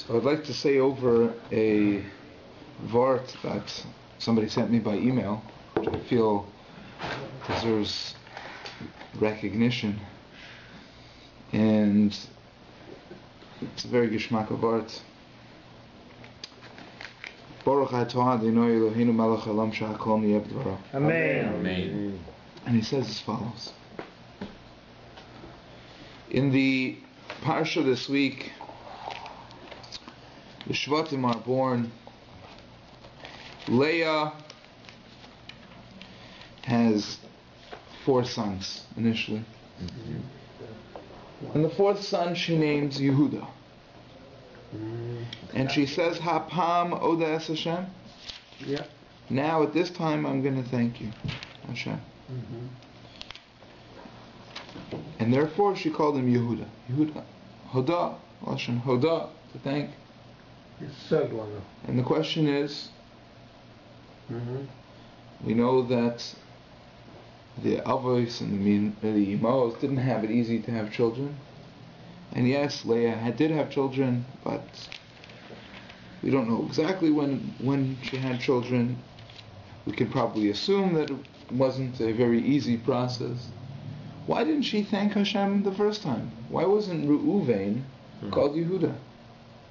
So I'd like to say over a vart that somebody sent me by email, which I feel deserves recognition, and it's a very geschmack of art. Baruch atah Adonai Eloheinu melech haolam shehakol niyeh b'dvaro. Amen. Amen. And he says as follows. In the parsha this week, the Shvatim are born. Leah has 4 sons initially. And the 4th son she names Yehuda. And she says, Hapam Oda Es Hashem. Yeah. Now at this time I'm going to thank you, Hashem. And therefore she called him Yehuda. Yehuda. Hoda. Lashon Hoda. To thank. And the question is, we know that the Avos and the Imos didn't have it easy to have children. And yes, Leah did have children, but we don't know exactly when she had children. We can probably assume that it wasn't a very easy process. Why didn't she thank Hashem the first time? Why wasn't Reuven called Yehuda?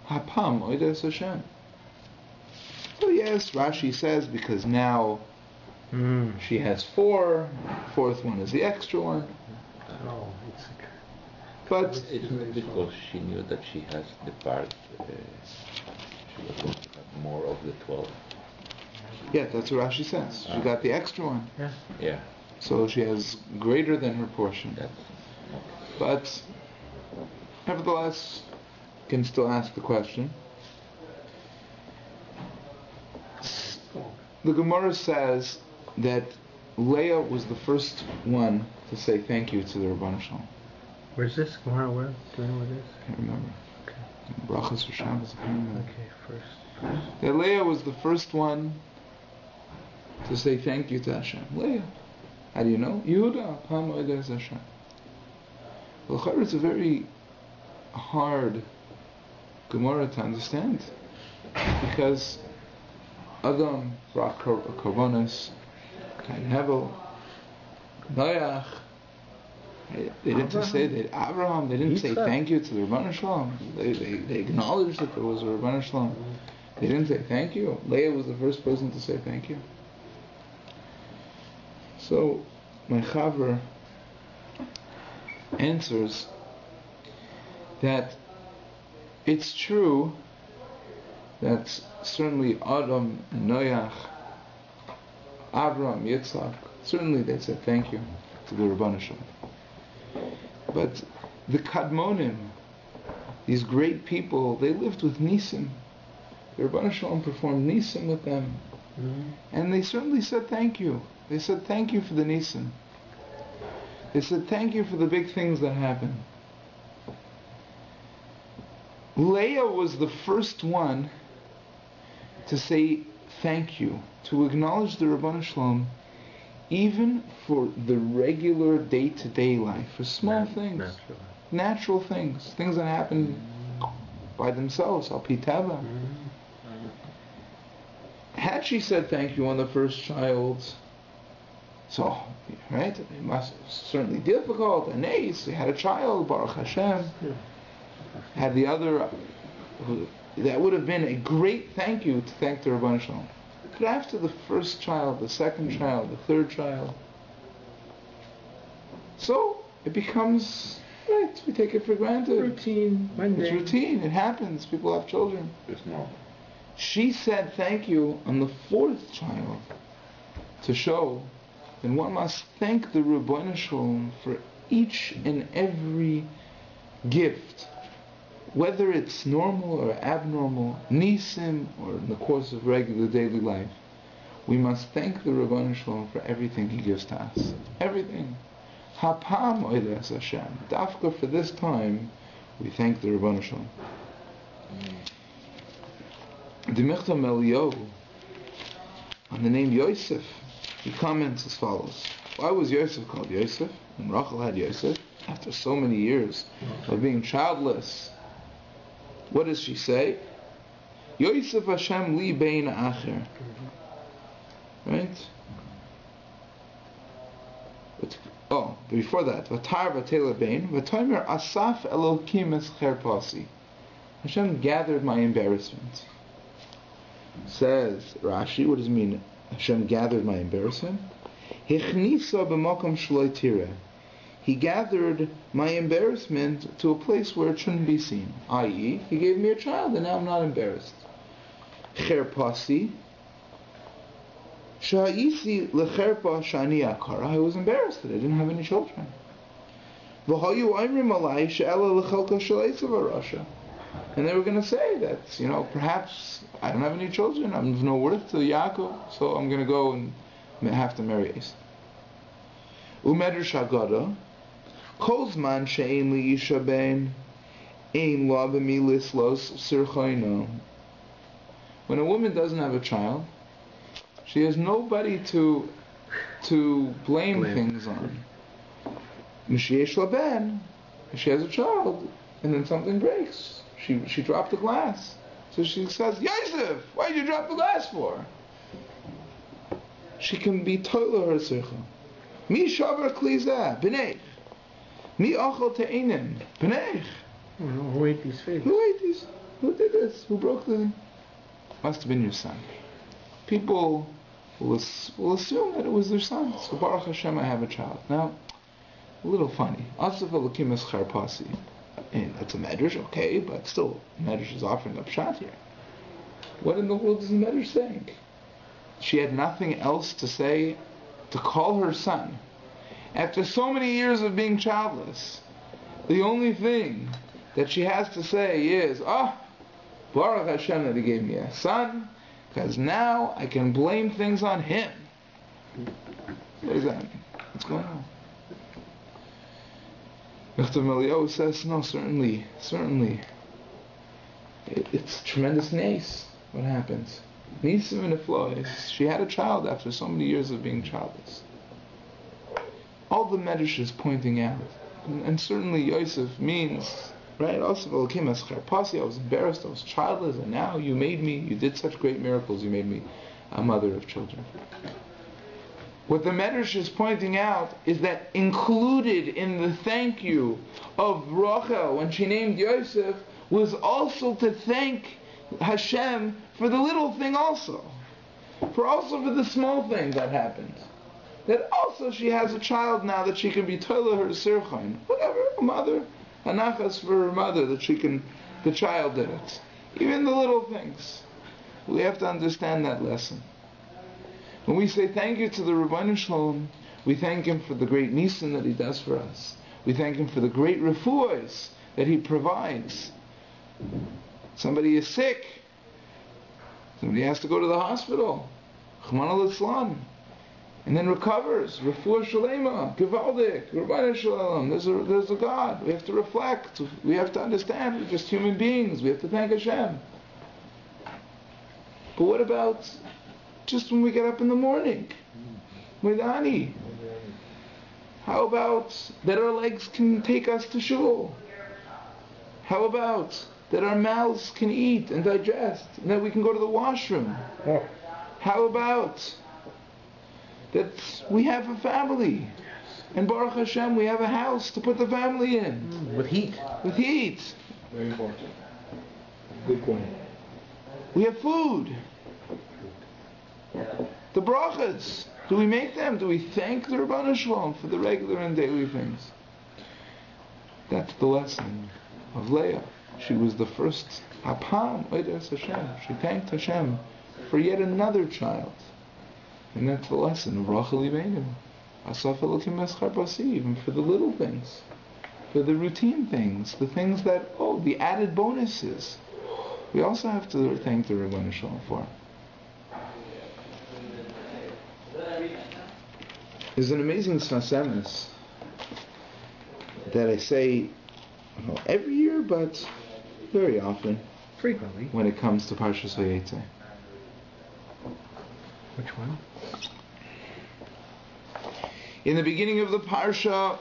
Hapam Oides Hashem. So yes, Rashi says because now she has 4. 4th one is the extra one. But isn't it because she knew that she has the part, she was going to have more of the 12? Yeah, that's what Rashi says. She got the extra one. Yeah. So she has greater than her portion. But nevertheless, can still ask the question. The Gemara says that Leah was the first one to say thank you to the Rebbeinu Shalom. Where's this? Gemara, where? Do you know what it is? I can't remember. Okay. Brachas for Shabbos. I can't remember. Okay, first. That Leah was the first one to say thank you to Hashem. Leah. How do you know? Yehuda, Pam Oides Hashem. Well, it's a very hard Gemara to understand, because Adam brought korbanos, Cain Hevel, Noach. They didn't say that Abraham. They didn't say thank you to the Rebbeinu Shalom. They acknowledged that there was a Rebbeinu Shalom. They didn't say thank you. Leah was the first person to say thank you. So my Chaver answers that it's true that certainly Adam and Noach, Abraham, Yitzhak, certainly they said thank you to the Rebbeinu Shalom. But the Kadmonim, these great people, they lived with Nisim. The Rebbeinu Shalom performed Nisim with them. And they certainly said thank you. They said thank you for the Nisim. They said thank you for the big things that happened. Leah was the first one to say thank you, to acknowledge the Rebbeinu Shalom, even for the regular day-to-day life, for small things, natural things that happen by themselves, al pi teva. Had she said thank you on the first child, so, right, it must certainly difficult, and ace, they had a child, Baruch Hashem. Had the other, that would have been a great thank you to thank the Rebbeinu Shalom. But after the first child, the second child, the third child, so it becomes, right, we take it for granted. Routine, Monday. It's routine, it happens, people have children. It's normal. She said thank you on the 4th child to show that one must thank the Rebbeinu Shalom for each and every gift, whether it's normal or abnormal, nisim, or in the course of regular daily life. We must thank the Rebbeinu Shalom for everything He gives to us. Everything. Hapam Oides Hashem. Dafka for this time, we thank the Rebbeinu Shalom. The Michtam Eliyahu, on the name Yosef, he comments as follows. Why was Yosef called Yosef? And Rachel had Yosef after so many years of being childless. What does she say? Yosef Hashem li bein acher. Right? Oh, before that, Vatar Vatela bein, Vatomer Asaf Elokim es cherpasi. Hashem gathered my embarrassment. Says Rashi, what does it mean? Hashem gathered my embarrassment? Hichnisa b'makom shloi tireh. He gathered my embarrassment to a place where it shouldn't be seen. I.e., He gave me a child and now I'm not embarrassed. Cherpasi. Sha'isi lecherpa shani akara. I was embarrassed that I didn't have any children. V'hayu oimrim alai she'ela lechelka sh'leisav arasha. And they were going to say that, perhaps I don't have any children, I'm of no worth to Yaakov, so I'm going to go and have to marry Esau. Umedrash Haggadah, Kol zman she'ein li isha bein, ein la b'mi lislos sirchoino. When a woman doesn't have a child, she has nobody to blame things on. M'sheyesh la ben, she has a child, and then something breaks. She dropped the glass. So she says, Yosef, why did you drop the glass for? She can be toila her sircha. Mi shavar klizah, b'neich. Mi achol te'enim, b'neich. Who ate these figs? Who ate these? Who did this? Who broke the... Must have been your son. People will assume that it was their son. So Baruch Hashem, I have a child. Now, a little funny. Asaf Elokim es charpasi. And it's a medrash, okay, but still, medrash is offering up shot here. What in the world is the medrash saying? She had nothing else to say to call her son. After so many years of being childless, the only thing that she has to say is, Baruch Hashem that He gave me a son, because now I can blame things on him. What does that mean? What's going on? Dr. Melio says, no, certainly. It's tremendous nace. What happens? Nisim and Niflois. She had a child after so many years of being childless. All the medrash is pointing out, and certainly Yosef means, right? Also, I was embarrassed, I was childless, and now you made me. You did such great miracles. You made me a mother of children. What the Medrash is pointing out is that included in the thank you of Rachel when she named Yosef was also to thank Hashem for the little thing also. For the small thing that happened. That also she has a child now that she can be toila her sirchain. Whatever, a mother, a nachas for her mother, the child did it. Even the little things. We have to understand that lesson. When we say thank you to the Rebbeinu Shalom, we thank Him for the great nisan that He does for us. We thank Him for the great refuahs that He provides. Somebody is sick. Somebody has to go to the hospital. Chman al-Islam. And then recovers. Refuah Shalema. Givaldik. Rebbeinu Shalom. There's a God. We have to reflect. We have to understand. We're just human beings. We have to thank Hashem. But what about just when we get up in the morning? Midani. How about that our legs can take us to shul? How about that our mouths can eat and digest, and that we can go to the washroom? How about that we have a family, and Baruch Hashem, we have a house to put the family in. With heat. With heat. Very important. Good point. We have food. The brachas, do we make them? Do we thank the Rebbeinu Shalom for the regular and daily things? That's the lesson of Leah. She was the first Hapam, Oides Hashem. She thanked Hashem for yet another child. And that's the lesson of Rachel Ibeinu. Asaf Elokim Eschar Basi, even for the little things. For the routine things. The things that, the added bonuses. We also have to thank the Rebbeinu Shalom for. There's an amazing Sfas Emes that I say every year, but very often. Frequently. When it comes to Parshas Vayetze. Which one? In the beginning of the Parsha,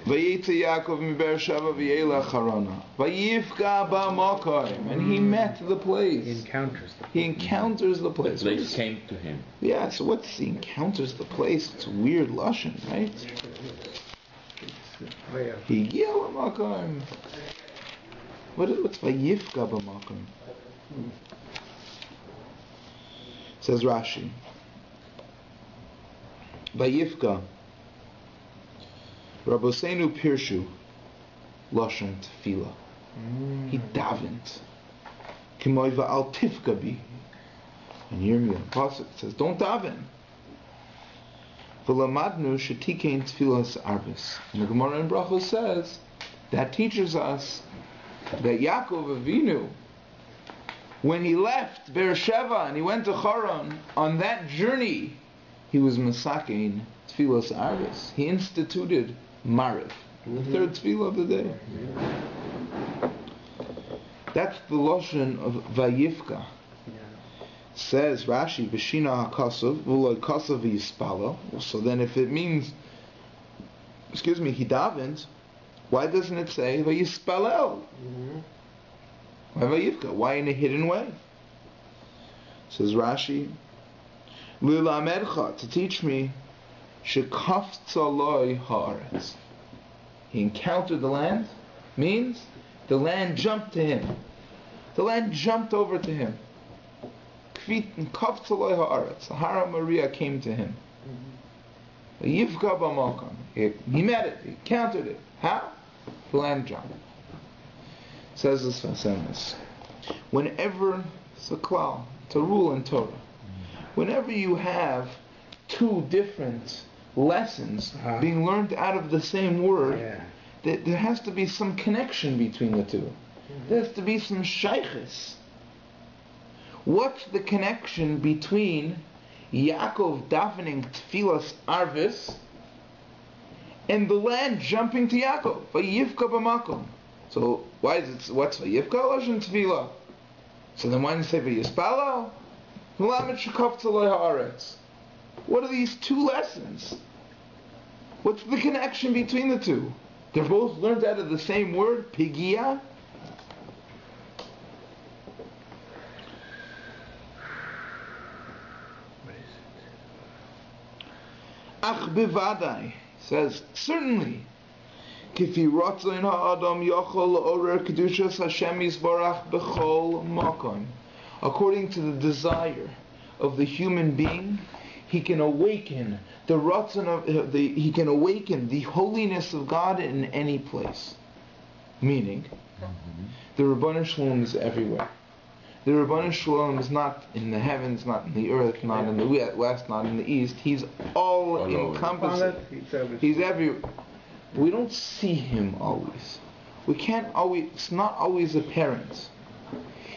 Vayetze Yaakov mi Beersheva v'yelech Harana. Vayifka b'makom, and he met the place. He encounters the place. He encounters the The place. place came to him. Yeah, so what's he encounters the place? It's a weird lashon, right? Higia b'makom. What's vayifka b'makom? Says Rashi. Vayifka. Rabosenu Pirshu Lashon Tefillah. He davened. K'moy va'al tifka bi. And Yirmiyah, the pasuk says, don't daven. V'lamadnu shetikein tefillas arvis. And the Gemara in Brachos says that teaches us that Yaakov Avinu, when he left Beersheva and he went to Haran, on that journey, he was masakein tefillas arvis. He instituted Mariv, the third tefillah of the day. That's the lashon of Vayifka. Says Rashi, B'shina hakasav, v'lo kasav v'yispalo. So then, if it means, he davened, why doesn't it say Vayispalel? Why Vayifka? Why in a hidden way? Says Rashi, Lilamercha, to teach me, Shekaftzaloi haaretz. He encountered the land, means the land jumped to him. The land jumped over to him. Kaftzaloi haaretz. Hara Maria came to him. Yivka b'makom. He met it. He encountered it. How? The land jumped. Says this Vasemis. Whenever it's a klal, it's a rule in Torah. Whenever you have two different lessons being learned out of the same word, there has to be some connection between the two. There has to be some shaykhis. What's the connection between Yaakov davening tefillas arvis and the land jumping to Yaakov? Vayivka b'makom. So why is it? What's Vayivka lashon tefillah? So then why didn't it say Vayispalo? What are these two lessons? What's the connection between the two? They're both learned out of the same word, pigia. Ach bivadai says, certainly, kifi rotzain ha'adam yochol la'orer kedushas Hashem yisbarach b'chol makom. According to the desire of the human being, he can awaken the ratzon of he can awaken the holiness of God in any place. Meaning, the Rabbanu Shalom is everywhere. The Rabbanu Shalom is not in the heavens, not in the earth, not in the west, not in the east. He's all encompassing. He's everywhere. We don't see him always. We can't always. It's not always apparent.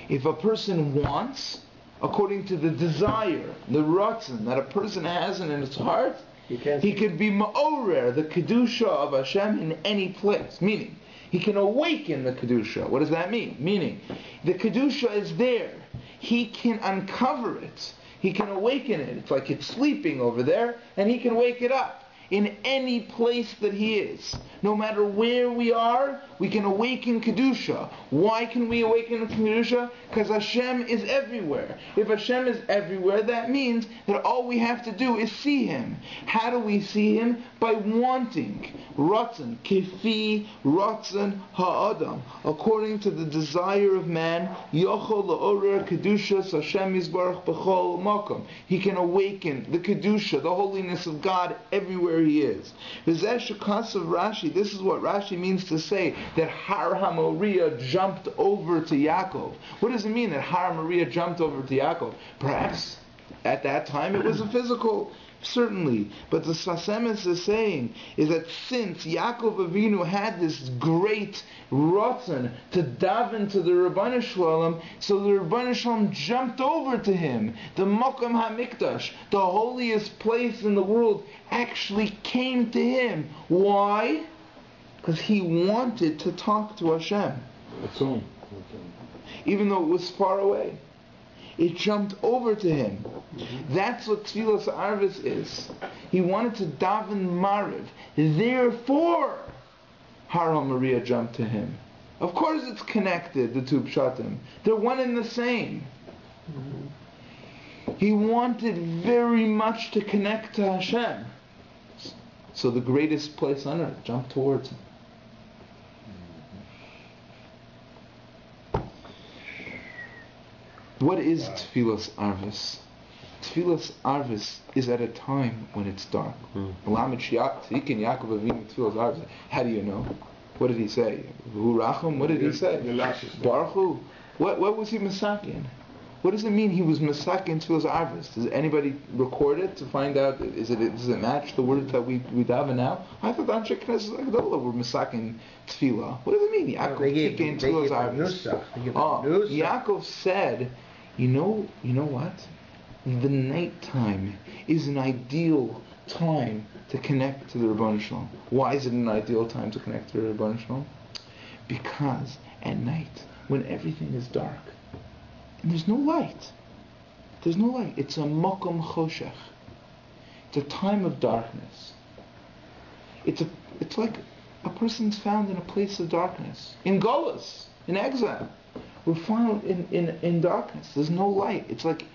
If a person wants, according to the desire, the ratzon that a person has in his heart, he could be ma'orer, the kedusha of Hashem, in any place. Meaning, he can awaken the kedusha. What does that mean? Meaning, the kedusha is there. He can uncover it. He can awaken it. It's like it's sleeping over there, and he can wake it up. In any place that he is. No matter where we are, we can awaken Kedusha. Why can we awaken Kedusha? Because Hashem is everywhere. If Hashem is everywhere, that means that all we have to do is see Him. How do we see Him? By wanting. Ratzon, kefi ratzon ha'adam. According to the desire of man, yochol la'orer Kedushas Hashem yisbarach b'chol makom. He can awaken the Kedusha, the holiness of God everywhere he is. This is what Rashi means to say that Har HaMoriah jumped over to Yaakov. What does it mean that Har HaMoriah jumped over to Yaakov? Perhaps at that time it was a physical, certainly. But the Sasemis is saying is that since Yaakov Avinu had this great ratzon to daven to the Rabbanu Shalom, so the Rabbanu Shalom jumped over to him. The Mokom HaMikdash, the holiest place in the world, actually came to him. Why? Because he wanted to talk to Hashem. Even though it was far away. It jumped over to him. That's what Tfilas Arvis is. He wanted to daven Mariv. Therefore, Hara Maria jumped to him. Of course it's connected, the two pshatim. They're one and the same. He wanted very much to connect to Hashem. So the greatest place on earth jumped towards him. What is Tfilas Arvis? Tfilas Arvis is at a time when it's dark. How do you know? What did he say? What did he say? Baruch Hu. What was he masakin? What does it mean he was masakin Tfilas Arvis? Does anybody record it to find out? Does it match the word that we daven now? I thought Anshe Knesset Agdola were masakin Tfilah. What does it mean? Yaakov tikin Tfilas Arvis. Yaakov said, you know what? The nighttime is an ideal time to connect to the Rebbeinu Shalom. Why is it an ideal time to connect to the Rebbeinu Shalom? Because at night, when everything is dark, and there's no light. It's a mokom choshech. It's a time of darkness. It's like a person's found in a place of darkness. In Golos, in exile. We're found in darkness. There's no light. It's like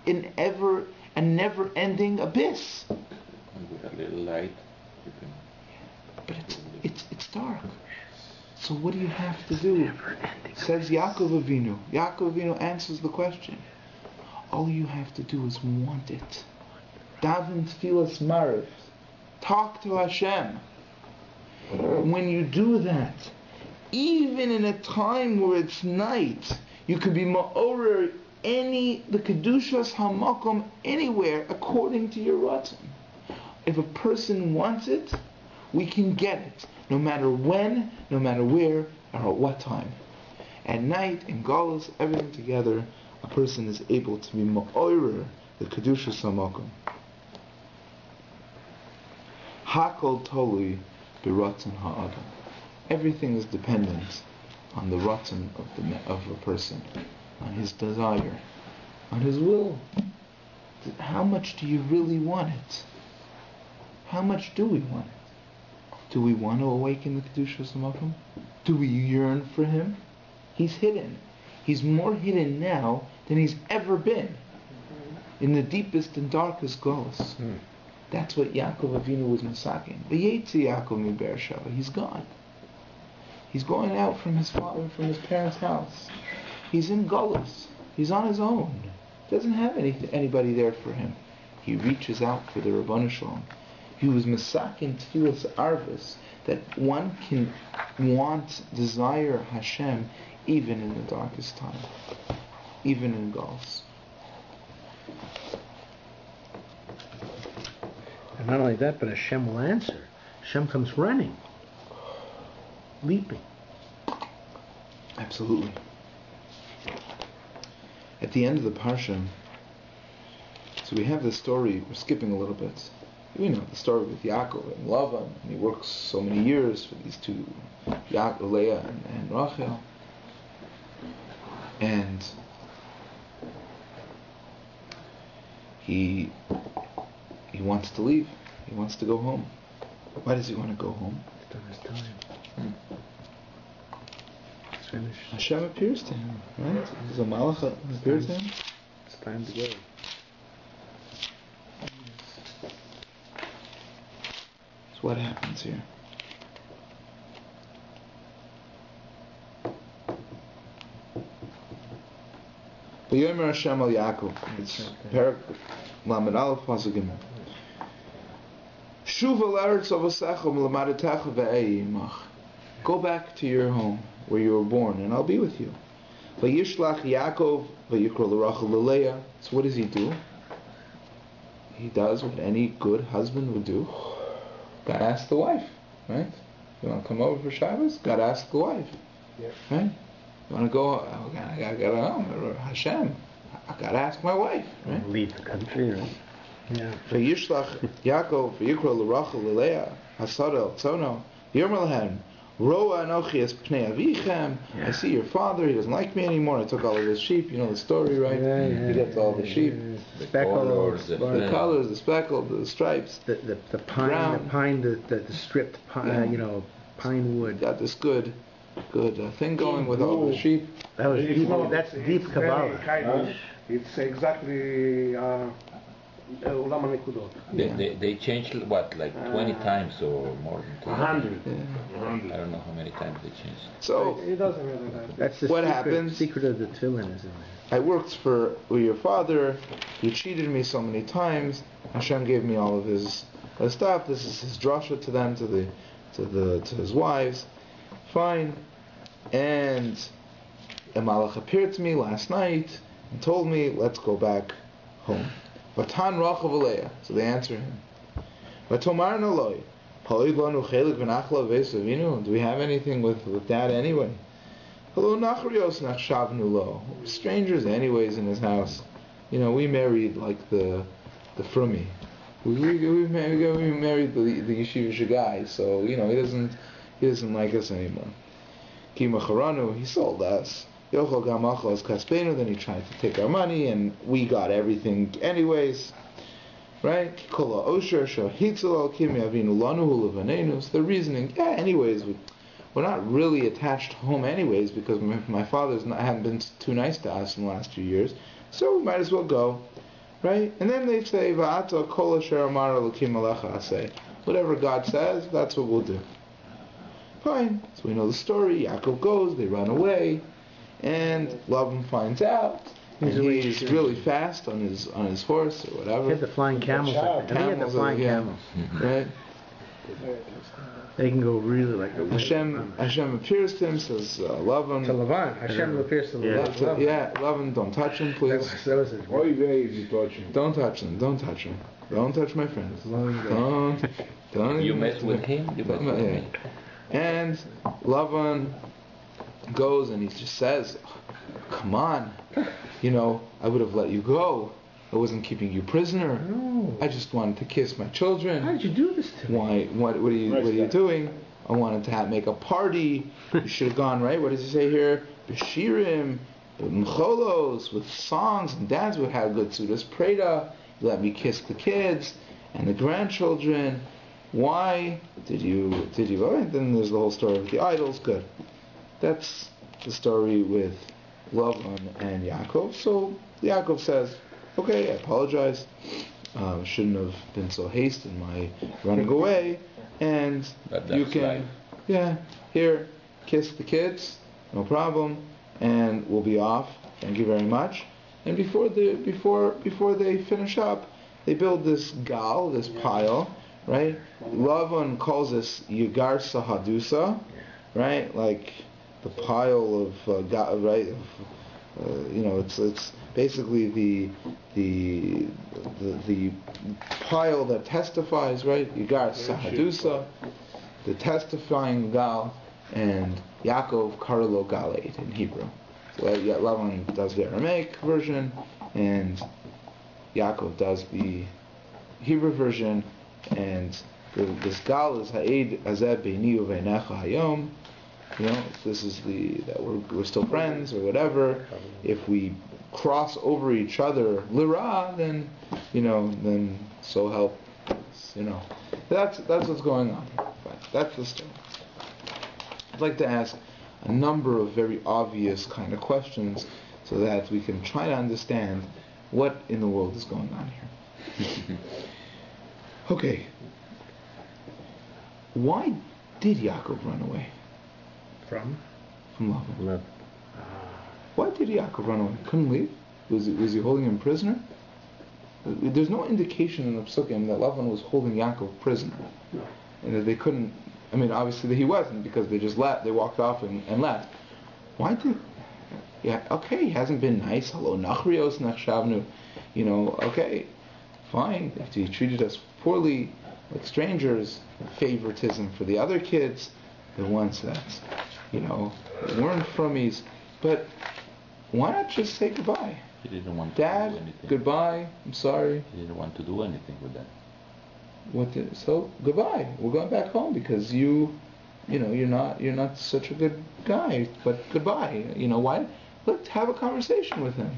a never-ending abyss. With a little light, you can. But it's dark. So what do you have to do? Says Yaakov Avinu. Yaakov Avinu answers the question. All you have to do is want it. Daven Tfilas Mariv. Talk to Hashem. When you do that, even in a time where it's night, you can be ma'orer the kedushas hamakom anywhere according to your ratzon. If a person wants it, we can get it, no matter when, no matter where, or at what time. At night, in Galus, everything together, a person is able to be ma'orer the kedushas hamakom. Hakol tolui b'ratzon ha'adam. Everything is dependent on the ratzon of a person, on his desire, on his will. How much do you really want it? How much do we want it? Do we want to awaken the Kedushas Hamakom? Do we yearn for him? He's hidden. He's more hidden now than he's ever been. In the deepest and darkest Golos. That's what Yaakov Avinu was masakin. Vayetze Yaakov mi Beersheva. He's gone. He's going out from his father, from his parents' house. He's in Golos. He's on his own. Doesn't have anybody there for him. He reaches out for the Rebbeinu Shalom. He was masakin Tfilas Arvis, that one can desire Hashem even in the darkest time, even in Golos. And not only that, but Hashem will answer. Hashem comes running, leaping. Absolutely. At the end of the parsha, so we have the story, we're skipping a little bit. We know the story with Yaakov and Lavan, and he works so many years for these two, Leah and Rachel. And he wants to leave. He wants to go home. Why does he want to go home? It's done his time. It's finished. Hashem appears to him, right? There's a malach that appears to him. It's time to go. So what happens here? V'yomer Hashem al Yaakov. It's Perak Lamed Aleph Pasuk Gimel. Shuv al Eretz Avasecha M'lamadetecha ve'ei imach. Go back to your home where you were born, and I'll be with you. Vayishlach Yaakov v'yikro l'Rachel l'Leah. So what does he do? He does what any good husband would do. Gotta ask the wife, right? You want to come over for Shabbos? Gotta ask the wife, right? You want to go? I gotta Hashem. I gotta ask my wife, right? Leave the country, right? Yeah. Vayishlach Yaakov v'yikro l'Rachel l'Leah hasada tzono yomer lahem roa anochi es pnei avichem. I see your father. He doesn't like me anymore. I took all of his sheep. You know the story, right? He gets all the sheep. The speckled, the colors, the speckled, the stripes, the pine, brown. the stripped pine, Pine wood. got this good thing going with all the sheep. That was It's deep. not- That's deep it's Kabbalah. very Kaidish. It's exactly Ulam HaNekudot. They changed what, like 20 times or more than 20? 100. I don't know how many times they changed. So It doesn't matter that. That's the What secret, happens? secret of the tefillin is in there. I worked with your father. He cheated me so many times. Hashem gave me all of his stuff. This is his drasha to them, to his wives. Fine. And a malach appeared to me last night and told me, let's go back home. Vatan rachav aleya. So they answer him. Vatomar naloi. Halid lanu chelik v'nachla v'esavinu. Do we have anything with dad anyway? Hello, nachrios nachshavnu lo. Strangers anyways in his house. We married like the frummy. We married the yeshivish guy, so he doesn't like us anymore. Ki macharanu, he sold us. Yochel gamachos kaspenu, then he tried to take our money, and we got everything anyways. Right? Kola osher shohitzal kim yavinu lanu hulevanenu. So the reasoning, anyways, we're not really attached home anyways because my father's haven't been too nice to us in the last few years, so we might as well go. Right? And then they say, Va'ata kol asher amar Elokim alecha aseh. Whatever God says, that's what we'll do. Fine. So we know the story. Yaakov goes, they run away, and Lavan finds out. And he's really fast on his horse or whatever. He had the flying camels. I think he had the flying camels. Right? They can go really like a Hashem appears to him, says, Lavan. To Lavan. Hashem appears to Lavan. Lavan, don't touch him, please. That was his Oy vey, if you touch him. Don't touch him. Don't touch him. Don't touch my friends. Don't. You mess with him, you mess with me. And Lavan goes and he just says, come on, I would have let you go. I wasn't keeping you prisoner. No. I just wanted to kiss my children. How did you do this to me? Why? What are you doing? I wanted to make a party. You should have gone, right? What does he say here? Beshirim, mcholos, with songs and dance. We had a good sudas preda. You let me kiss the kids and the grandchildren. Why did you? Oh, and then there's the whole story with the idols. Good. That's the story with Lavan and Yaakov. So Yaakov says, okay, I apologize. Shouldn't have been so hasty in my running away. And you can, here, kiss the kids, no problem, and we'll be off. Thank you very much. And before they finish up, they build this gal, this pile, right? Lavan calls this Yigar Sahadusa, right? Like the pile of right? It's basically the pile that testifies, right? Yigar Sahadusa, the testifying gal, and Yaakov Karlo Galeit in Hebrew. So Lavan does the Aramaic version, and Yaakov does the Hebrew version, and this gal is Ha'ed Azeb Beini Uveinecha Hayom. This is that we're still friends or whatever. If we cross over each other lira, then so help us, That's what's going on here. That's the story. I'd like to ask a number of very obvious kind of questions so that we can try to understand what in the world is going on here. Okay. Why did Yaakov run away? From Lavan. Why did Yaakov run away? Couldn't leave? Was he holding him prisoner? There's no indication in the Psukim that Lavan was holding Yaakov prisoner. And that they couldn't, obviously that he wasn't, because they just left, they walked off and left. Why did, he hasn't been nice, hello, nachrios, nachshavnu, okay, fine, if he treated us poorly, like strangers, favoritism for the other kids, the ones that, weren't frummies, but why not just say goodbye? He didn't want to Dad, do anything. goodbye, I'm sorry. He didn't want to do anything with that. So goodbye. We're going back home because you're not such a good guy. But goodbye. Why? Let's have a conversation with him.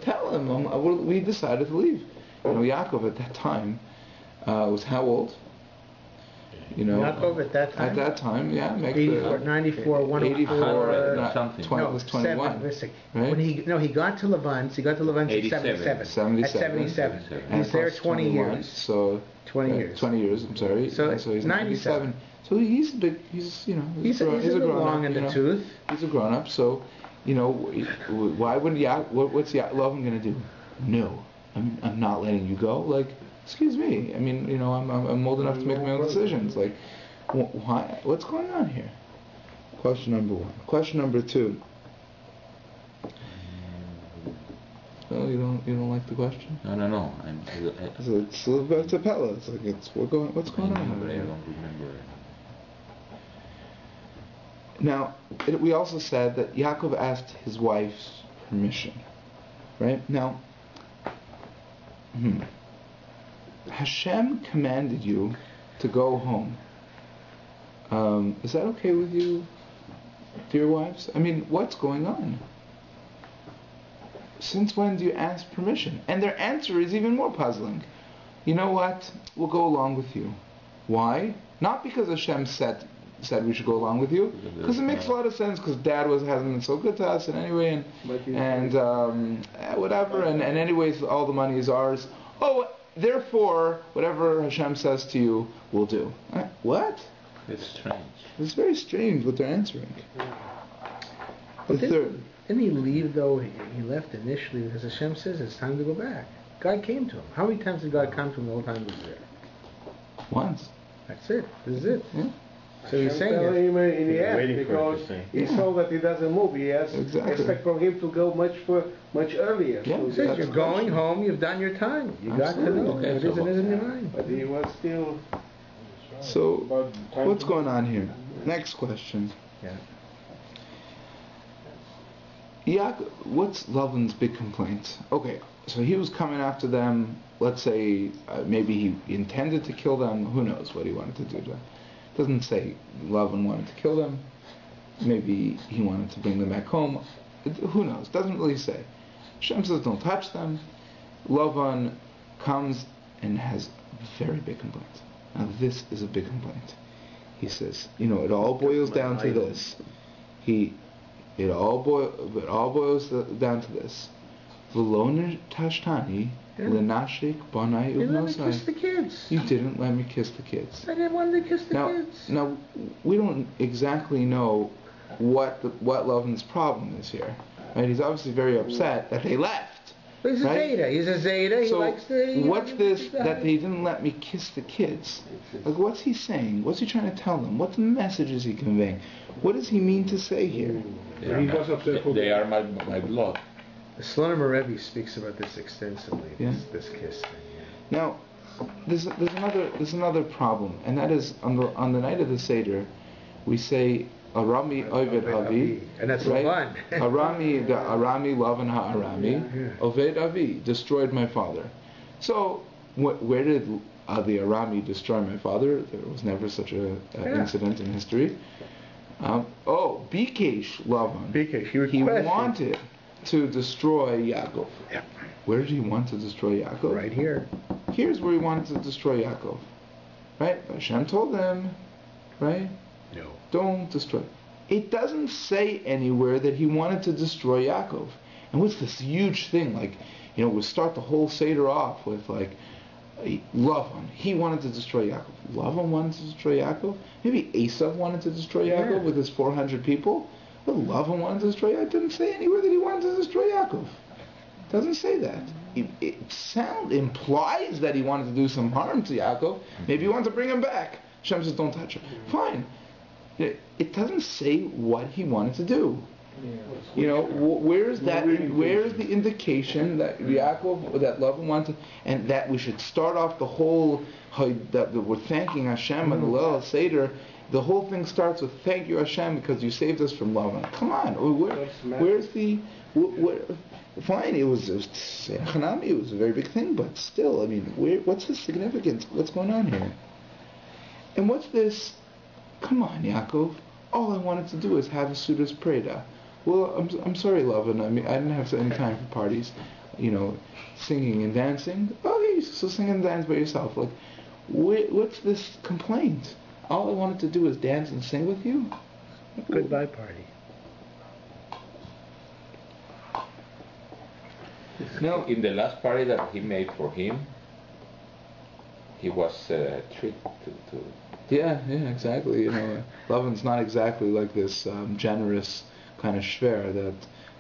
Tell him we decided to leave. Yaakov at that time was how old? You know, Yaakov at that time? At that time, yeah. 94, 104, something. It was 21. Listen, right? when he got to Levant's at 77. 77. At 77. And He's there plus 20 years. So 20 years. 20 years. I'm sorry. So he's 97. So he's big. He's a grown long in the tooth. He's a grown up. So, why wouldn't what's Lavan going to do? No, I'm not letting you go. Like, excuse me. I mean, I'm old enough to make my own decisions. Like, why? What's going on here? Question number one. Question number two. Oh, you don't like the question? No. It's a little bit tapella. It's like what's going on? But I don't remember. Now, we also said that Yaakov asked his wife's permission, right? Now, Hashem commanded you to go home. Is that okay with you, dear wives? I mean, what's going on? Since when do you ask permission? And their answer is even more puzzling. You know what? We'll go along with you. Why? Not because Hashem said we should go along with you, because it makes a lot of sense, because Dad hasn't been so good to us, and anyway, and whatever, and anyways, all the money is ours. Oh, therefore, whatever Hashem says to you, we'll do. What? It's strange. It's very strange what they're answering. The third. Didn't he leave though? He left initially because Hashem says it's time to go back. God came to him. How many times did God come to him the whole time he was there? Once. That's it. This is it. Yeah. So he's saying him in the end because he Yeah. saw that he doesn't move. He has expect from him to go much earlier. Yeah, So he says that's you're going home. You've done your time. You got to know what it is and isn't in your mind. But he was still. So, what's going on here? Next question. Yeah. What's Lavan's big complaint? Okay, so he was coming after them. Let's say maybe he intended to kill them. Who knows what he wanted to do to them? Doesn't say Lavan wanted to kill them. Maybe he wanted to bring them back home. Who knows? Doesn't really say. Hashem says don't touch them. Lavan comes and has a very big complaint. Now this is a big complaint. He says, it all boils down to this. It all boils down to this. V'lo tashtani l'nashik banai You didn't let me kiss uvnosai. the kids. You didn't let me kiss the kids. I didn't want to kiss the kids. Now, we don't exactly know what Lavan's problem is here. Right? He's obviously very upset that they left. But he's a Zeta. He's a Zeta. So he likes to. what's this that they didn't let me kiss the kids? Like, what's he saying? What's he trying to tell them? What message is he conveying? What does he mean to say here? They are my blood. The Slonim Rebbe speaks about this extensively. Yeah. This kiss thing. Now, there's another problem, and that is on the night of the Seder, we say Arami Oved Avi, And that's right? Lavan. Arami Lavan HaArami, Oved Avi, destroyed my father. So, where did the Arami destroy my father? There was never such an incident in history. Bikesh Lavan. Bikesh, he wanted to destroy Yaakov. Yeah. Where did he want to destroy Yaakov? Right here. Here's where he wanted to destroy Yaakov. Right? Hashem told him, right? No. Don't destroy. It doesn't say anywhere that he wanted to destroy Yaakov. And what's this huge thing? Like, we start the whole Seder off with like, Lavan. He wanted to destroy Yaakov. Lavan wanted to destroy Yaakov. Maybe Esav wanted to destroy Yaakov with his 400 people. But Lavan wanted to destroy Yaakov. It didn't say anywhere that he wanted to destroy Yaakov. It doesn't say that. It implies that he wanted to do some harm to Yaakov. Maybe he wanted to bring him back. Hashem says, don't touch him. Fine. It doesn't say what he wanted to do. Where's the indication that Yaakov, that Lavan wanted, and that we should start off the whole, that we're thanking Hashem and the Leil Seder. The whole thing starts with thank you Hashem because you saved us from Lavan. Come on, where's the? Fine, it was Hanami. It was a very big thing, but still, I mean, what's the significance? What's going on here? And what's this? Come on, Yaakov. All I wanted to do is have a Sudas Preda. Well, I'm sorry, Lavan. I mean, I didn't have any time for parties. Singing and dancing. Okay, so sing and dance by yourself. Like, what's this complaint? all I wanted to do was dance and sing with you? Goodbye party. No. In the last party that he made for him, he was treated to Yeah, exactly. Lavan's not exactly like this generous kind of shver that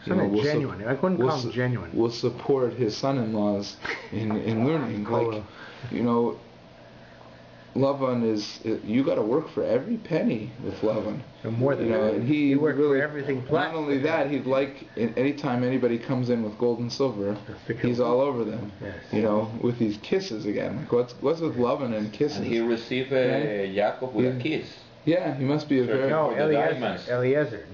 Something genuine. I couldn't call him genuine. Will support his son-in-laws in learning. Like, Lavan you got to work for every penny with Lavan. And more than that. And he worked really, for everything. Not only that, he'd like anytime anybody comes in with gold and silver, he's all over them. Yes. With these kisses again. Like what's with Lavan and kisses? And he received Yaakov with a kiss. Yeah, he must be a very... No, Eliezer,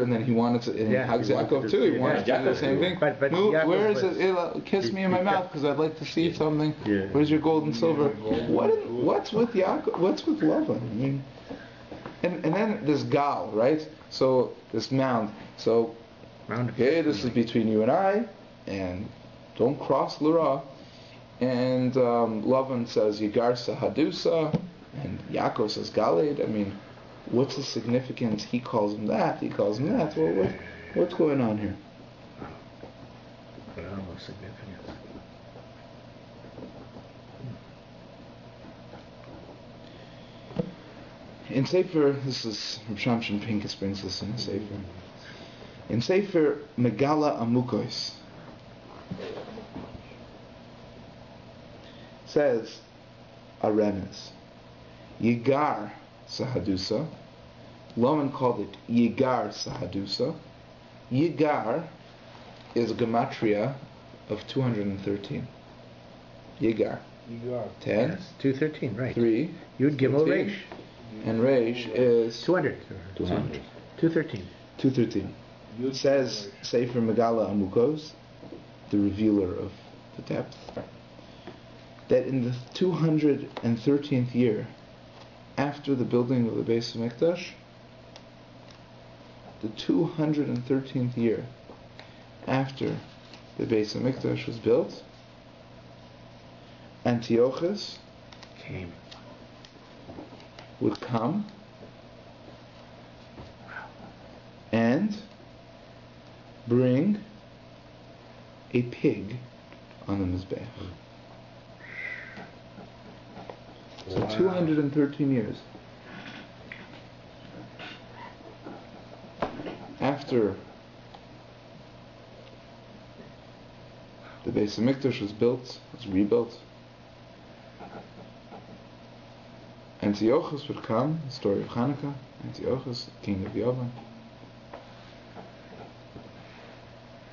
and then he wanted to... And he hugs Yaakov too. He wanted to do the same thing. But where is it? Kiss me in my mouth because I'd like to see something. Yeah. Where's your gold and silver? What's with Yaakov? What's with Lavan? I mean... And then this gal, right? So, this mound. So, okay, this is between you and I. And don't cross Lura. And Lavan says, Yigarsa Hadusa. And Yaakov says Galed. I mean, what's the significance? He calls him that. He calls him that. Well, what's going on here? I don't know significance. In Sefer, this is Shamshon Pincus brings this in a Sefer. In Sefer Megala Amukos says a remez. Yigar Sahadusa. Lavan called it Yigar Sahadusa. Yigar is a gematria of 213. Yigar. 10. Yes, 213, right. 3. Yud Gimel Reish. And Reish is 200. 213. 213. It says Sefer Megala Amukos, the revealer of the depth, that in the 213th year after the building of the Beis Hamikdash, the 213th year after the Beis Hamikdash was built, Antiochus would come and bring a pig on the Mizbeach. So 213 years after the Beis Hamikdash was built, was rebuilt, Antiochus would come, the story of Hanukkah, Antiochus, king of Yavan,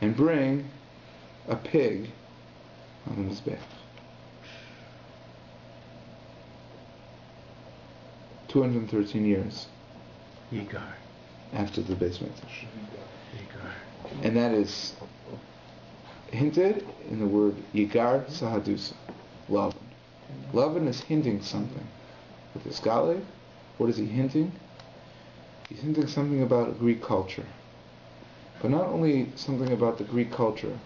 and bring a pig on the Mizbeach. 213 years Yigar. After the Beis Hamikdash. And that is hinted in the word Yigar Sahadusa, Lavan. Lavan is hinting something. With this Galed, what is he hinting? He's hinting something about Greek culture. But not only something about the Greek culture.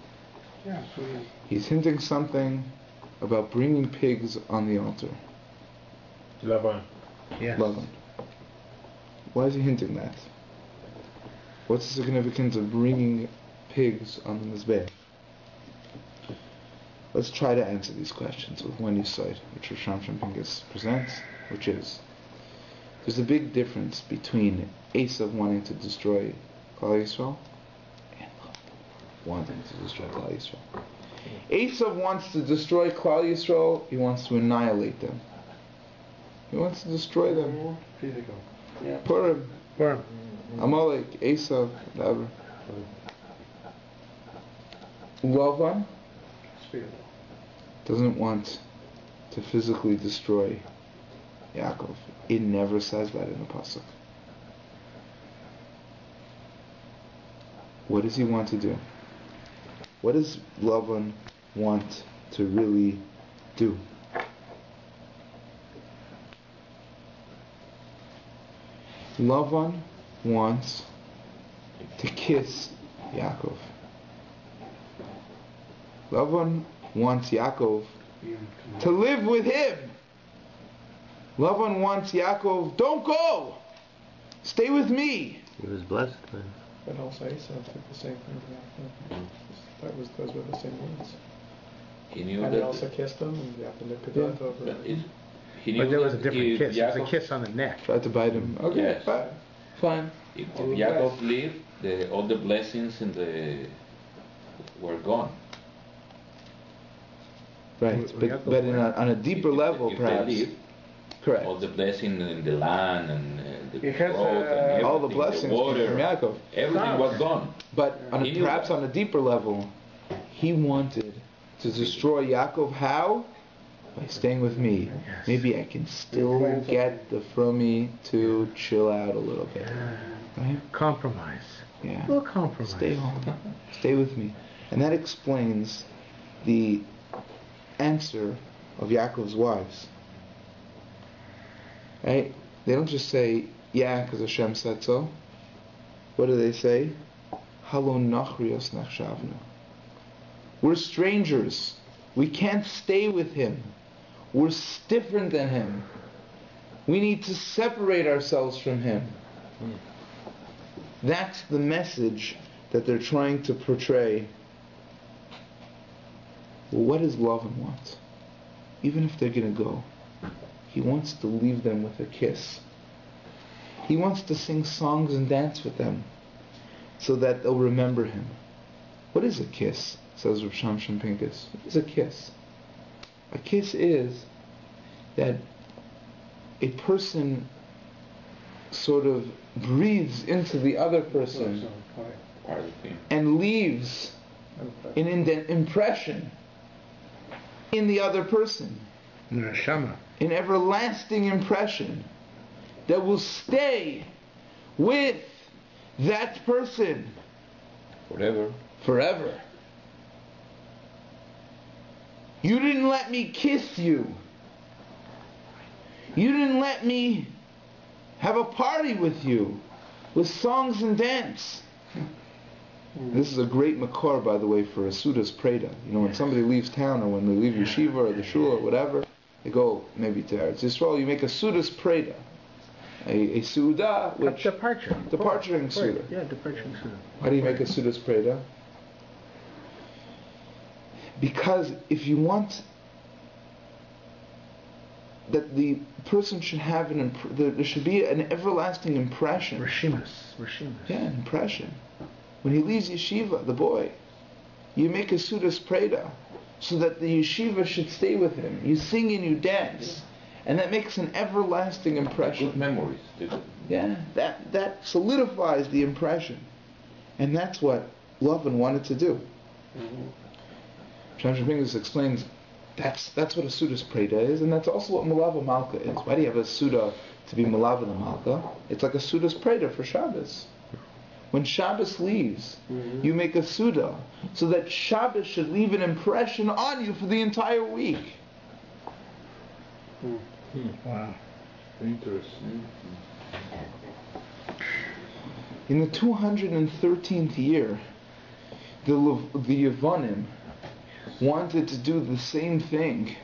He's hinting something about bringing pigs on the altar. Lavan. Yeah. Lavan. Why is he hinting that? What's the significance of bringing pigs on the Mizbeach? Let's try to answer these questions with one insight, which Shamshon Pincus presents, which is, there's a big difference between Esav wanting to destroy Klal Yisrael and wanting to destroy Klal Yisrael. Esav wants to destroy Klal Yisrael, he wants to annihilate them. He wants to destroy them. Physical. Yeah. Purim. Amalek, Esav, whatever. Lavan doesn't want to physically destroy Yaakov. It never says that in the pasuk. What does he want to do? What does Lavan want to really do? Lavan wants to kiss Yaakov. Lavan wants Yaakov to live with him. Lavan wants Yaakov, don't go! Stay with me! He was blessed, man. But also Esau took the same thing to Yaakov. Those were the same words. He knew And that he also kissed him, and Yaakov lifted it over. he knew But there was a that different if kiss. It was a Yaakov- kiss on the neck. Tried to bite him. Okay, Yes. fine. If Yaakov lived, all the blessings were gone. Right, Yaakov but on a deeper If level, if perhaps. They lived, Correct. all the blessing in the land and the It has, growth and everything, All the blessings the came water, from Yaakov. everything was gone. But He knew perhaps that. on a deeper level, he wanted to destroy Yaakov. How? By staying with me. Yes. Maybe I can still get the Fromi to chill out a little bit. Right? Compromise. Yeah. A little compromise. Stay home. Stay with me. And that explains the answer of Yaakov's wives. Right? They don't just say, yeah, because Hashem said so. What do they say? Halo nachrios nachshavnu. We're strangers. We can't stay with him. We're different than him. We need to separate ourselves from him. That's the message that they're trying to portray. Well, what does Lavan want? Even if they're going to go, he wants to leave them with a kiss. He wants to sing songs and dance with them so that they'll remember him. What is a kiss? Says Rav Shamshon Pincus. What is a kiss? A kiss is that a person sort of breathes into the other person Part of the thing. and leaves an impression in the other person, Neshama. an everlasting impression that will stay with that person forever. You didn't let me kiss you. You didn't let me have a party with you, with songs and dance. This is a great makor, by the way, for a Sudas Preda. You know, when somebody leaves town, or when they leave yeshiva or the shul or whatever, they go maybe to Eretz Yisrael, you make a Sudas Preda. A Suda, which... Departuring Suda. Yeah, departuring Suda. Why do you make a Sudas Preda? Because if you want that the person should have there should be an everlasting impression. Rashimus. Yeah, an impression. When he leaves yeshiva, the boy, you make a Sudas Preda so that the yeshiva should stay with him. You sing and you dance. And that makes an everlasting impression. Good memories. Yeah, that solidifies the impression. And that's what Lavan wanted to do. Shamshon Pincus explains that's what a Sudas Preda is, and that's also what Malava Malka is. Why do you have a Suda to be Malava the Malka? It's like a Sudas Preda for Shabbos. When Shabbos leaves, you make a Suda so that Shabbos should leave an impression on you for the entire week. Wow. Interesting. In the 213th year, the Yevonim wanted to do the same thing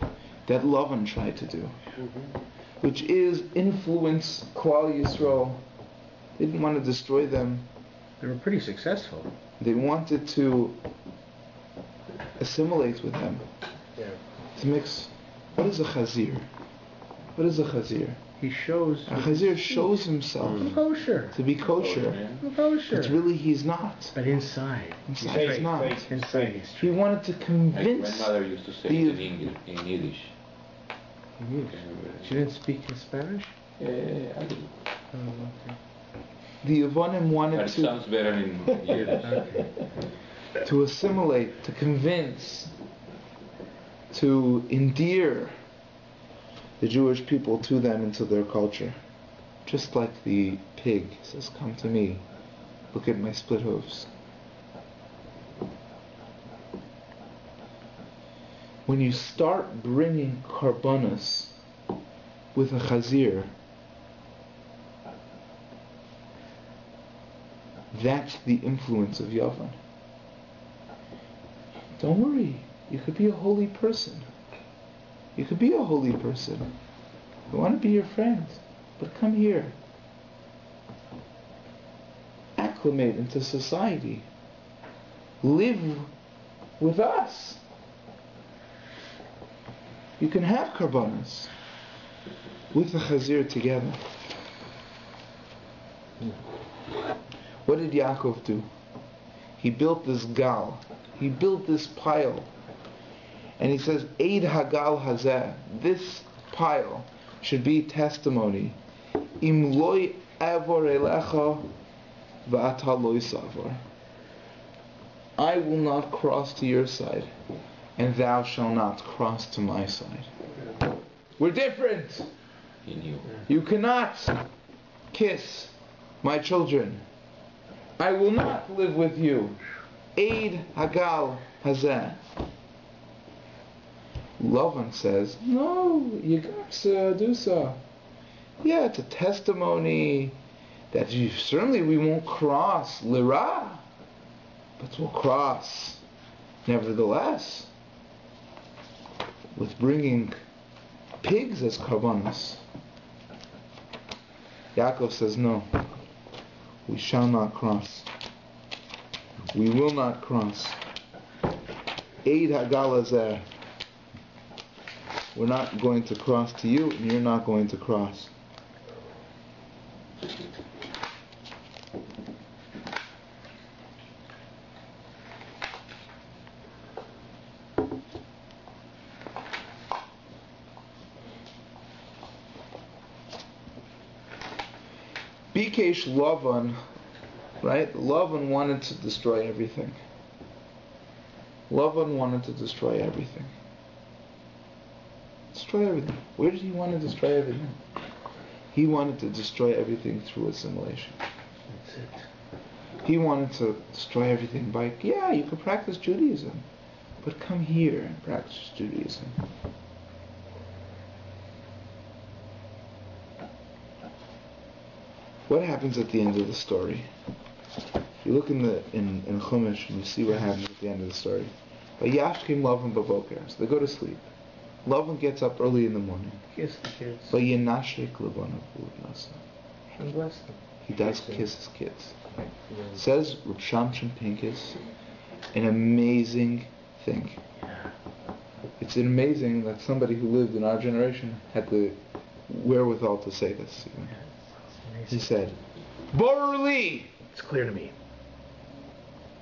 that Lavan tried to do, which is influence Klal Yisrael. They didn't want to destroy them. They were pretty successful. They wanted to assimilate with them. Yeah. To mix. What is a chazir? What is a chazir? He shows... A chazir shows himself kosher. to be kosher. Kosher. But really he's not. But inside He's Fake, not. fake. Inside he's He wanted to My convince grandmother used to say the- it in Yiddish. She didn't speak in Spanish? I do. Oh, okay. the Yevonim But wanted it sounds better in Yiddish. to assimilate, to convince, to endear the Jewish people to them and to their culture. Just like the pig says, come to me, look at my split hooves. When you start bringing karbanos with a chazir, that's the influence of Yavan. Don't worry, you could be a holy person. You could be a holy person. We want to be your friends, but come here. Acclimate into society. Live with us. You can have karbanos with the chazir together. What did Yaakov do? He built this gal. He built this pile. And he says, Eid hagal hazeh. This pile should be testimony. Im loy avor elecha v'ata loy savor. I will not cross to your side, and thou shalt not cross to my side. We're different. You cannot kiss my children. I will not live with you. Eid hagal hazeh. Lavan says, no, you got to do so. Yeah, it's a testimony that certainly we won't cross lira, but we'll cross nevertheless with bringing pigs as karbanos. Yaakov says, no, we shall not cross. We will not cross. Eid hagal hazeh. We're not going to cross to you, and you're not going to cross. Bikesh Lavan, right? Lavan wanted to destroy everything. Lavan wanted to destroy everything. Destroy everything. Where did he want to destroy everything? He wanted to destroy everything through assimilation. That's it. He wanted to destroy everything by, yeah, you could practice Judaism, but come here and practice Judaism. What happens at the end of the story? You look in Chumash and you see what happens at the end of the story. Vayashkim Lavan b'boker. So they go to sleep. Lavan gets up early in the morning. Kiss the kids. Vayinashrik Labanav v'Libnasa. And bless them. He does kiss his kids. Says Reb Shamshon Pincus, an amazing thing. It's amazing that somebody who lived in our generation had the wherewithal to say this. You know? He said, Borli! It's clear to me.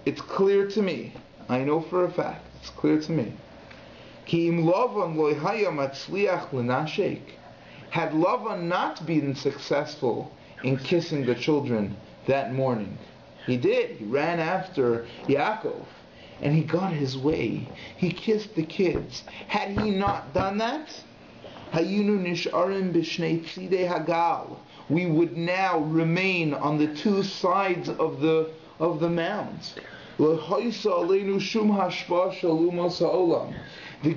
It's clear to me. I know for a fact. It's clear to me. Ki im Lavan lo haya matzliach l'nashek. Had Lavan not been successful in kissing the children that morning, he did. He ran after Yaakov, and he got his way. He kissed the kids. Had he not done that, hayinu nisharim b'shnei tzidei hagal. We would now remain on the two sides of the mound. The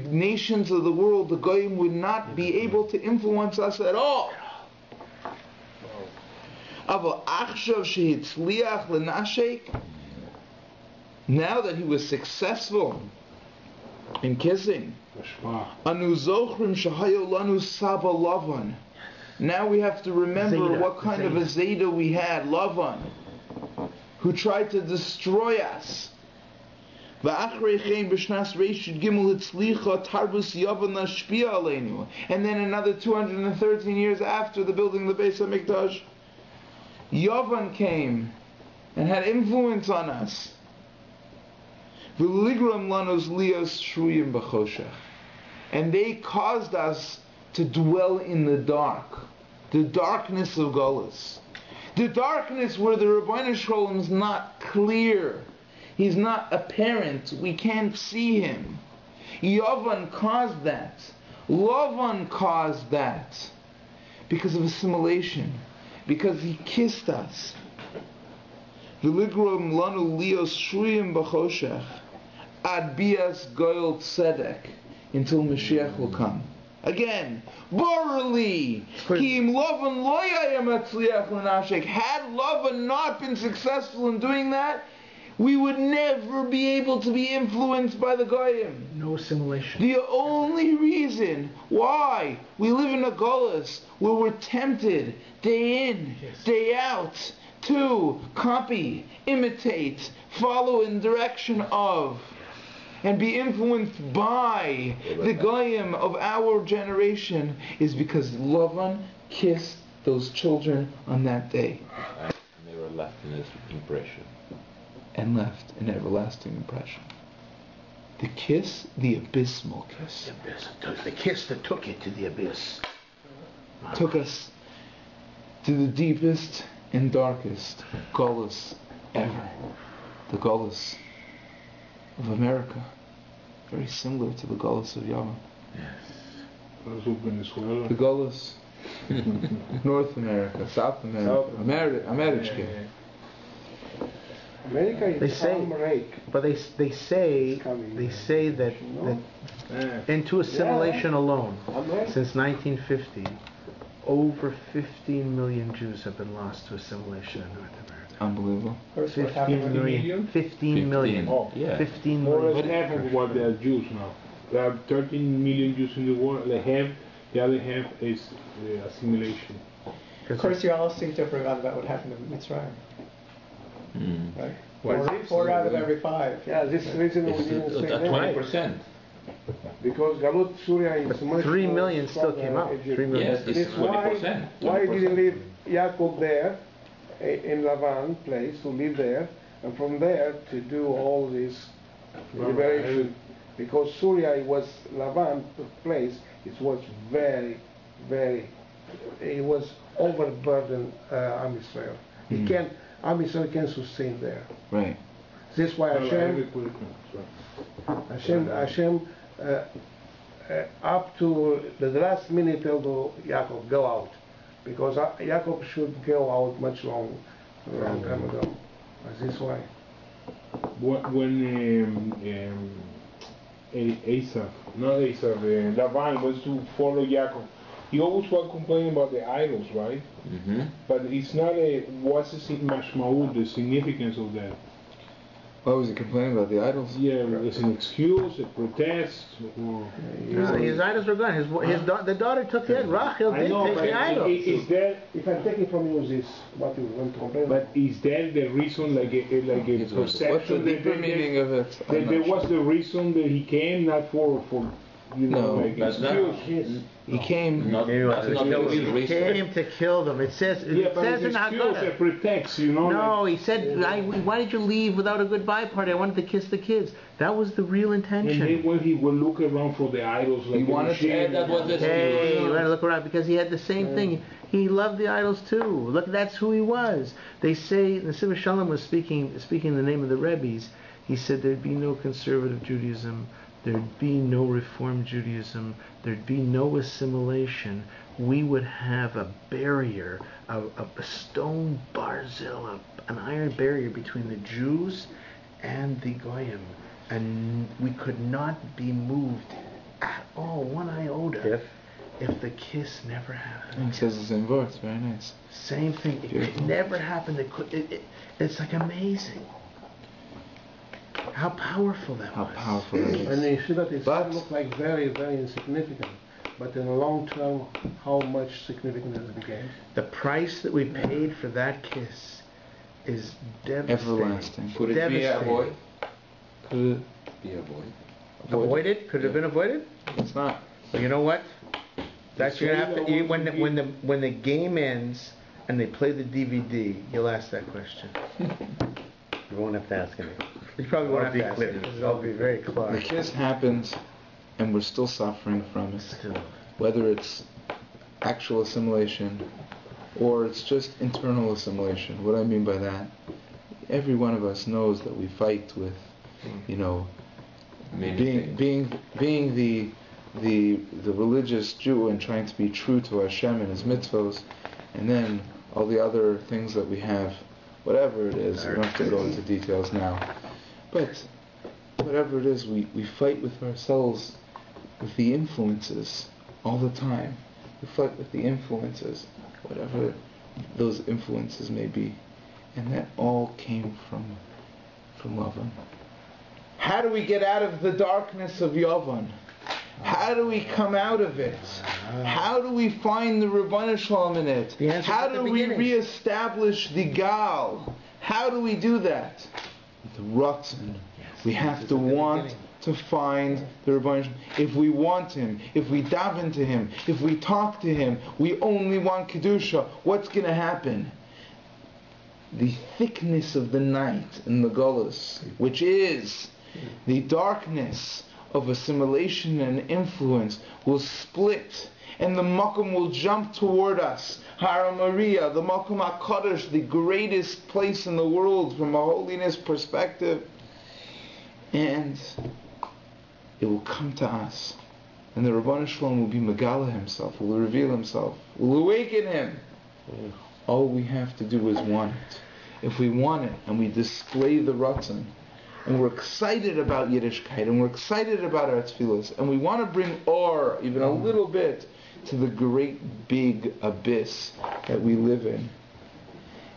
nations of the world, the goyim, would not be able to influence us at all. Now that he was successful in kissing, now we have to remember what kind of a Zeta we had, Lavan, who tried to destroy us. And then another 213 years after the building of the Beis HaMikdash, Yavan came and had influence on us. And they caused us to dwell in the darkness of Golus. The darkness where the Rebbeinu Shalom is not clear. He's not apparent. We can't see him. Yavan caused that. Lavan caused that. Because of assimilation. Because he kissed us. V'ligrom lanu lios shuyim b'choshech ad bias goyel tzedek, until Mashiach will come. Again, Borli, Kim Lavan loyayam atzliach l'nashek. Had Lavan not been successful in doing that, we would never be able to be influenced by the Goyim. No assimilation. The only reason why we live in a Golas where we're tempted day in, day out to copy, imitate, follow in direction of, and be influenced by the Goyim of our generation is because Lavan kissed those children on that day. And they were left in this impression. And left an everlasting impression. The kiss, the abysmal kiss. The abyss. The kiss that took it to the abyss. Took us to the deepest and darkest Golas ever. The Golas of America. Very similar to the Golas of Yavam. Venezuela. The Golas, North America, South America, America. America is They say, rake. but they say that into assimilation alone, since 1950, over 15 million Jews have been lost to assimilation in North America. Unbelievable. 15 million. 15 million. Oh, yeah. 15 More million. than half of what they are Jews now. There are 13 million Jews in the world. The other half is assimilation. Of course, you all seem to have forgotten about what happened in Mitzrayim. Right? Four out of every 5. Yeah, this reason we didn't say that. 20%. Because Galut Surya is much 3 more million still came out. Egypt. 3 million. Yes, this is This 20%. why didn't leave Yaakov there in Lavan place to live there and from there to do all this liberation? Because Surya was Lavan place. It was very, very. It was overburdened Am Yisrael. He can't. Am Yisrael can sustain there. Right. This is why Hashem up to the last minute told Yaakov go out, because Yaakov should go out much long time ago. This is why. When Lavan was to follow Yaakov, he always was complaining about the idols, right? Mm-hmm. But it's not what's the mashmaud, the significance of that? Why was he complaining about the idols? Yeah, it's an excuse, a protest, or... No, his idols were gone. The daughter took the Rachel did take the idols. Is that... If I'm taking from you this, what you want to complain But is that the reason, like a perception? What's the deeper meaning of it? That there was the reason that he came, not for like that's excuse. He came. Not the real He reason. came to kill them. It says Yeah, but says it's in excuse, a Haggadah. pretext, No, like, he said, why did you leave without a goodbye party? I wanted to kiss the kids. That was the real and then intention. when he would look around for the idols, like He wanted to add that was this. Hey, you gotta look around, because he had the same thing. He loved the idols too. Look, that's who he was. They say, the Sibba Shalom was speaking in the name of the Rebbes. He said there'd be no conservative Judaism, there'd be no Reform Judaism, there'd be no assimilation. We would have a barrier, a stone barzel, an iron barrier between the Jews and the Goyim, and we could not be moved at all, one iota, if the kiss never happened. He says the same words. Very nice. Same thing. It could never happen. It's like amazing. How powerful that was. How powerful that is. And you see that it But- looked like very, very insignificant. But in the long term, how much significant it became. The price that we paid for that kiss is devastating. Everlasting. Could it be avoided? Could it Be avoided. Avoided? Could it have been avoided? It's not. Well, you know what? That's you're gonna have to. When the game ends and they play the DVD, you'll ask that question. You won't have to ask me. You probably won't have I'll be to ask clear. it. I'll be very The clear. kiss happened, and we're still suffering from it. Still. Whether it's actual assimilation or it's just internal assimilation. What I mean by that, every one of us knows that we fight with, being the religious Jew and trying to be true to Hashem and His mitzvos, and then all the other things that we have, whatever it is. We don't have to go into details now, but whatever it is, we fight with ourselves, with the influences all the time. We fight with the influences, whatever those influences may be, and that all came from Lavan? How do we get out of the darkness of Yavan? How do we come out of it? How do we find the Ribono Shel Olam in it? How do we reestablish the Gal? How do we do that? With Ratzon. We have to want to find the Ribono Shel Olam. If we want Him, if we daven to Him, if we talk to Him, we only want Kedusha, what's going to happen? The thickness of the night in the Golus, which is the darkness of assimilation and influence, will split, and the Makom will jump toward us. Hara Maria, the Makom HaKadosh, the greatest place in the world from a holiness perspective, and it will come to us. And the Ribono Shel Olam will be Megala Himself, will reveal Himself, will awaken Him. All we have to do is want it. If we want it, and we display the Ratzon, and we're excited about Yiddishkeit, and we're excited about our tefillos, and we want to bring or, even a little bit, to the great big abyss that we live in,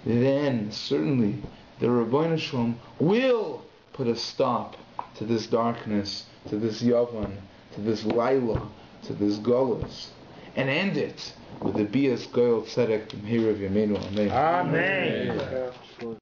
then certainly the Ribono Shel Olam will put a stop to this darkness, to this Yavan, to this Laila, to this Golus, and end it with the Bias Goyal Tzedek B'Meirav Yameinu Amen. Amen.